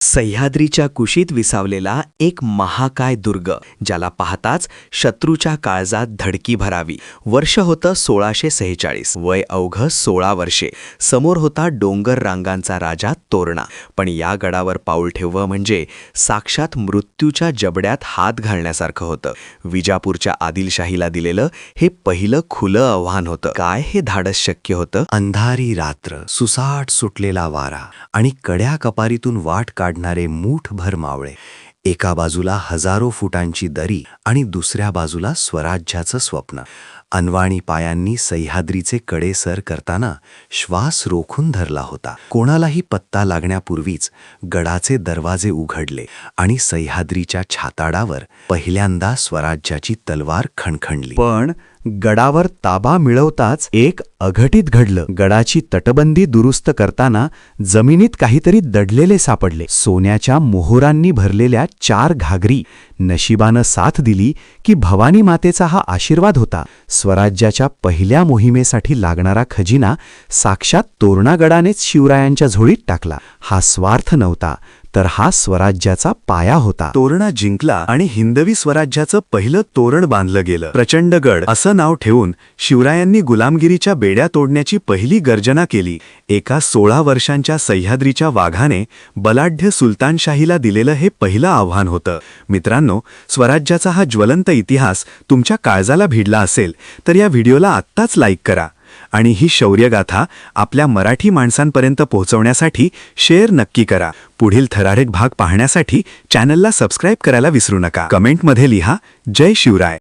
सह्याद्रीच्या कुशीत विसावलेला एक महाकाय दुर्ग, ज्याला पाहताच शत्रूच्या काळजात धडकी भरावी. वर्ष होतं 1646, वय अवघं 16 वर्षे. समोर होता डोंगर रांगांचा राजा तोरणा. पण या गडावर पाऊल ठेवणं म्हणजे साक्षात मृत्यूच्या जबड्यात हात घालण्यासारखं होतं. विजापूरच्या आदिलशाहीला दिलेलं हे पहिलं खुलं आव्हान होतं. काय हे धाडस शक्य होतं? अंधारी रात्र, सुसाट सुटलेला वारा आणि कड्या कपारीतून वाट काढणारे मूठभर मावळे. एका बाजूला हजारो फुटांची दरी आणि दुसऱ्या बाजूला स्वराज्याचं स्वप्न. अनवाणी पायांनी सह्याद्रीचे कडे सर करताना श्वास रोखून धरला होता. कोणालाही पत्ता लागण्यापूर्वीच गडाचे दरवाजे उघडले आणि सह्याद्रीच्या छाताडावर पहिल्यांदा स्वराज्याची तलवार खणखणली. पण गडावर ताबा मिळवताच एक अघटित घडलं. गडाची तटबंदी दुरुस्त करताना जमिनीत काहीतरी दडलेले सापडले. सोन्याच्या मोहोरांनी भरलेल्या 4 घागरी. नशिबानं साथ दिली की भवानी मातेचा हा आशीर्वाद होता. स्वराज्याच्या पहिल्या मोहिमेसाठी लागणारा खजिना साक्षात तोरणागडानेच शिवरायांच्या झोळीत टाकला. हा स्वार्थ नव्हता, तर हा स्वराज्याचा पाया होता. तोरणा जिंकला आणि हिंदवी स्वराज्याचं पहिलं तोरण बांधलं गेलं. प्रचंडगड असं नाव ठेवून शिवरायांनी गुलामगिरीच्या बेड्या तोडण्याची पहिली गर्जना केली. एका 16 वर्षांच्या सह्याद्रीच्या वाघाने बलाढ्य सुलतानशाहीला दिलेलं हे पहिलं आव्हान होतं. मित्रांनो, स्वराज्याचा हा ज्वलंत इतिहास तुमच्या काळजाला भिडला असेल तर या व्हिडिओला आत्ताच लाईक करा आणि ही शौर्यगाथा आपल्या मराठी माणसांपर्यंत पोहोचवण्यासाठी शेअर नक्की करा. पुढील थरारक भाग पाहण्यासाठी चॅनलला सबस्क्राईब करायला विसरू नका. कमेंटमध्ये लिहा, जय शिवराय.